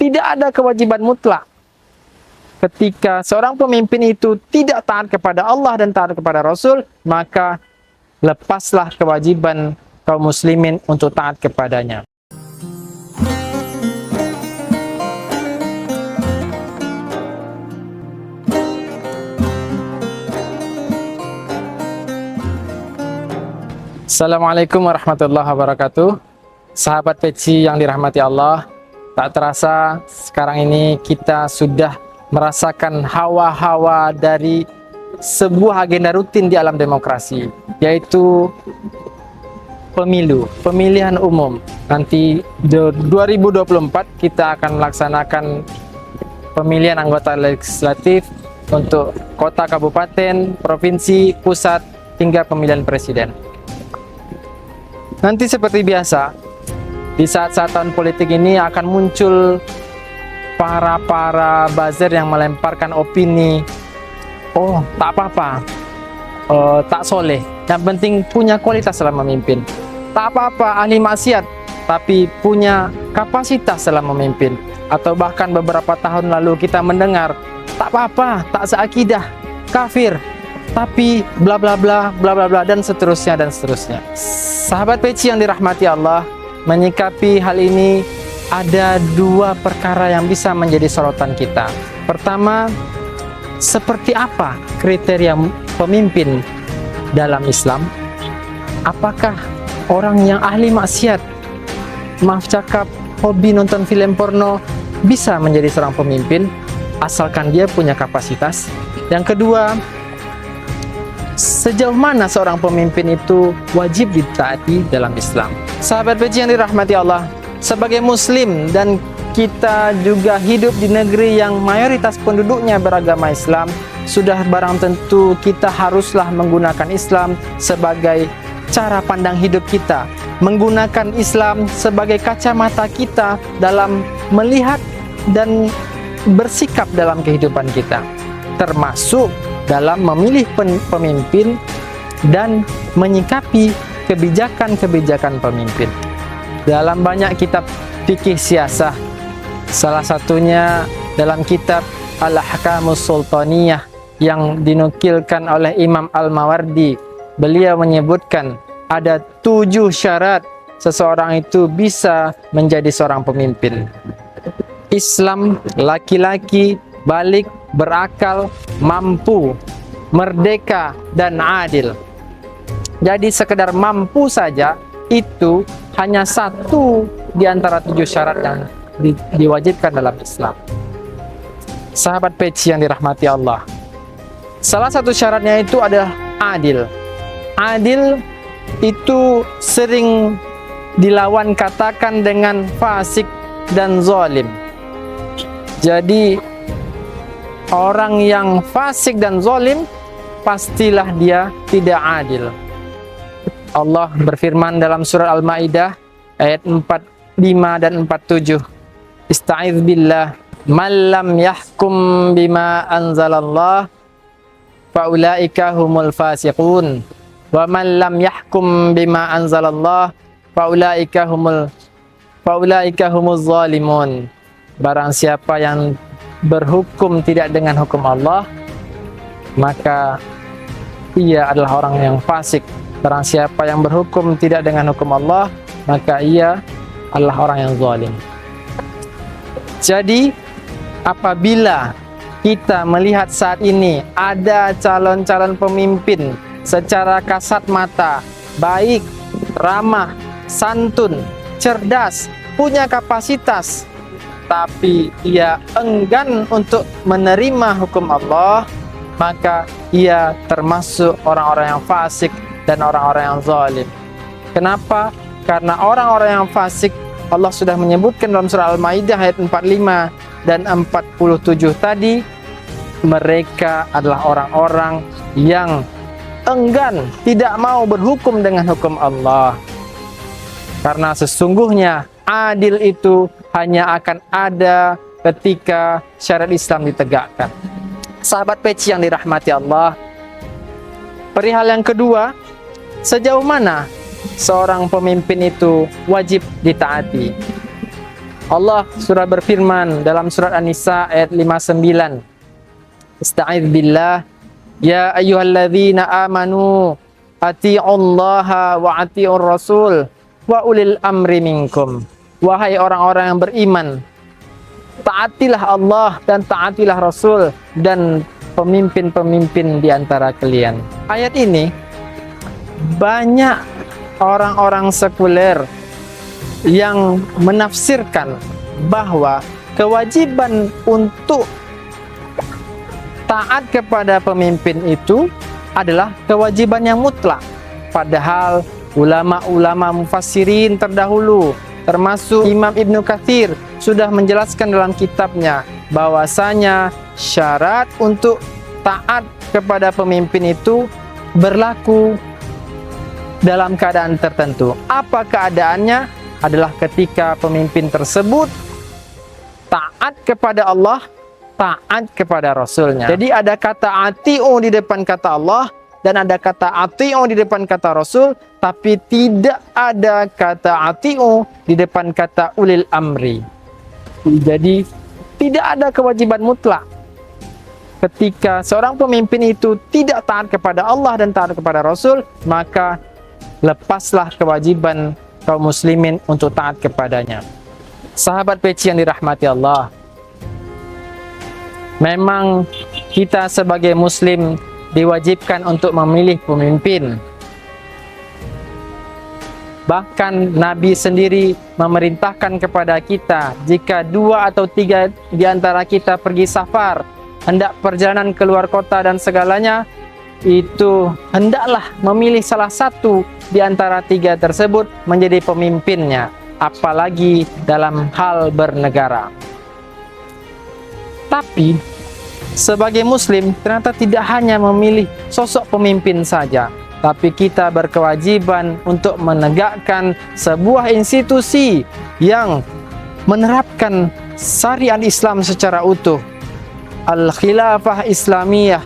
tidak ada kewajiban mutlak. Ketika seorang pemimpin itu tidak taat kepada Allah dan taat kepada Rasul, maka lepaslah kewajiban kaum muslimin untuk taat kepadanya. Assalamualaikum warahmatullahi wabarakatuh. Sahabat peci yang dirahmati Allah, tak terasa sekarang ini kita sudah merasakan hawa-hawa dari sebuah agenda rutin di alam demokrasi, yaitu pemilihan umum. Nanti 2024 kita akan melaksanakan pemilihan anggota legislatif untuk kota, kabupaten, provinsi, pusat, hingga pemilihan presiden. Nanti seperti biasa, di saat-saat tahun politik ini akan muncul para buzzer yang melemparkan opini, oh tak apa-apa, tak soleh, yang penting punya kualitas dalam memimpin. Tak apa-apa ahli maksiat, tapi punya kapasitas dalam memimpin. Atau bahkan beberapa tahun lalu kita mendengar, tak apa-apa, tak seakidah, kafir, tapi bla bla bla bla bla bla, dan seterusnya dan seterusnya. Sahabat peci yang dirahmati Allah, menyikapi hal ini ada dua perkara yang bisa menjadi sorotan kita. Pertama, seperti apa kriteria pemimpin dalam Islam? Apakah orang yang ahli maksiat, maaf cakap, hobi nonton film porno bisa menjadi seorang pemimpin asalkan dia punya kapasitas? Yang kedua, sejauh mana seorang pemimpin itu wajib ditaati dalam Islam? Sahabat peci yang dirahmati Allah, sebagai muslim dan kita juga hidup di negeri yang mayoritas penduduknya beragama Islam, sudah barang tentu kita haruslah menggunakan Islam sebagai cara pandang hidup kita, menggunakan Islam sebagai kacamata kita dalam melihat dan bersikap dalam kehidupan kita, termasuk dalam memilih pemimpin dan menyikapi kebijakan-kebijakan pemimpin. Dalam banyak kitab fikih siasah, salah satunya dalam kitab Al-Ahkamus Sultaniyah yang dinukilkan oleh Imam Al-Mawardi, beliau menyebutkan ada 7 syarat seseorang itu bisa menjadi seorang pemimpin. Islam, laki-laki, balik, berakal, mampu, merdeka, dan adil. Jadi sekedar mampu saja itu hanya satu di antara 7 syarat yang diwajibkan dalam Islam. Sahabat peci yang dirahmati Allah, salah satu syaratnya itu adalah adil. Adil itu sering dilawan katakan dengan fasik dan zalim. Jadi orang yang fasik dan zalim pastilah dia tidak adil. Allah berfirman dalam surah Al-Maidah ayat 45 dan 47, Ista'idz billah, man lam yahkum bima anzalallah faulaika humul fasiqun wa man lam yahkum bima anzalallah faulaika humuz zalimun. Barang siapa yang berhukum tidak dengan hukum Allah, maka ia adalah orang yang fasik. Barang siapa yang berhukum tidak dengan hukum Allah, maka ia adalah orang yang zalim. Jadi apabila kita melihat saat ini ada calon-calon pemimpin secara kasat mata baik, ramah, santun, cerdas, punya kapasitas, tapi ia enggan untuk menerima hukum Allah, maka ia termasuk orang-orang yang fasik dan orang-orang yang zalim. Kenapa? Karena orang-orang yang fasik Allah sudah menyebutkan dalam surah Al-Maidah ayat 45 dan 47 tadi, mereka adalah orang-orang yang enggan, tidak mau berhukum dengan hukum Allah. Karena sesungguhnya adil itu hanya akan ada ketika syariat Islam ditegakkan. Sahabat peci yang dirahmati Allah, perihal yang kedua, sejauh mana seorang pemimpin itu wajib ditaati? Allah surah berfirman dalam surat An-Nisa ayat 59. Ista'idz billah, ya ayyuhalladzina amanu ati'ullaha wa ati'ur rasul wa ulil amri minkum. Wahai orang-orang yang beriman, taatilah Allah dan taatilah Rasul dan pemimpin-pemimpin di antara kalian. Ayat ini banyak orang-orang sekuler yang menafsirkan bahwa kewajiban untuk taat kepada pemimpin itu adalah kewajiban yang mutlak. Padahal ulama-ulama mufassirin terdahulu, termasuk Imam Ibnu Katsir, sudah menjelaskan dalam kitabnya bahwasanya syarat untuk taat kepada pemimpin itu berlaku dalam keadaan tertentu. Apa keadaannya? Adalah ketika pemimpin tersebut taat kepada Allah, taat kepada Rasulnya. Jadi ada kata ati'u di depan kata Allah dan ada kata ati'u di depan kata Rasul, tapi tidak ada kata ati'u di depan kata ulil amri. Jadi tidak ada kewajiban mutlak. Ketika seorang pemimpin itu tidak taat kepada Allah dan taat kepada Rasul, maka lepaslah kewajiban kaum muslimin untuk taat kepadanya. Sahabat peci yang dirahmati Allah, memang kita sebagai muslim diwajibkan untuk memilih pemimpin. Bahkan Nabi sendiri memerintahkan kepada kita, jika 2 atau 3 di antara kita pergi safar, hendak perjalanan keluar kota dan segalanya, itu hendaklah memilih salah satu di antara 3 tersebut menjadi pemimpinnya, apalagi dalam hal bernegara. Tapi sebagai muslim ternyata tidak hanya memilih sosok pemimpin saja, tapi kita berkewajiban untuk menegakkan sebuah institusi yang menerapkan syariat Islam secara utuh, Al-Khilafah Islamiyah,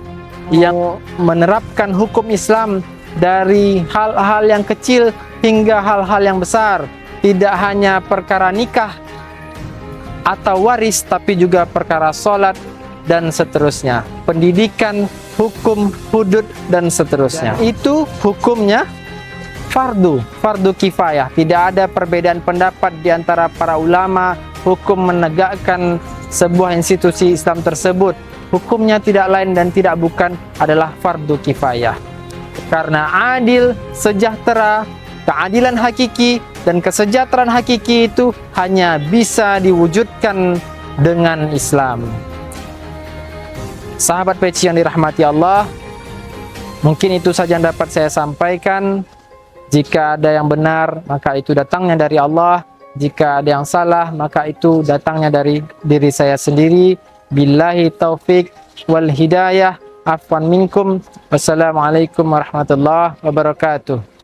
yang menerapkan hukum Islam dari hal-hal yang kecil hingga hal-hal yang besar. Tidak hanya perkara nikah atau waris, tapi juga perkara sholat dan seterusnya, pendidikan, hukum, hudud dan seterusnya. Dan itu hukumnya fardu kifayah. Tidak ada perbedaan pendapat di antara para ulama hukum menegakkan sebuah institusi Islam tersebut. Hukumnya tidak lain dan tidak bukan adalah fardu kifayah. Karena adil, sejahtera, keadilan hakiki dan kesejahteraan hakiki itu hanya bisa diwujudkan dengan Islam. Sahabat peci yang dirahmati Allah, mungkin itu saja yang dapat saya sampaikan. Jika ada yang benar, maka itu datangnya dari Allah. Jika ada yang salah, maka itu datangnya dari diri saya sendiri. Billahi taufik wal hidayah. Afwan minkum. Wassalamualaikum warahmatullahi wabarakatuh.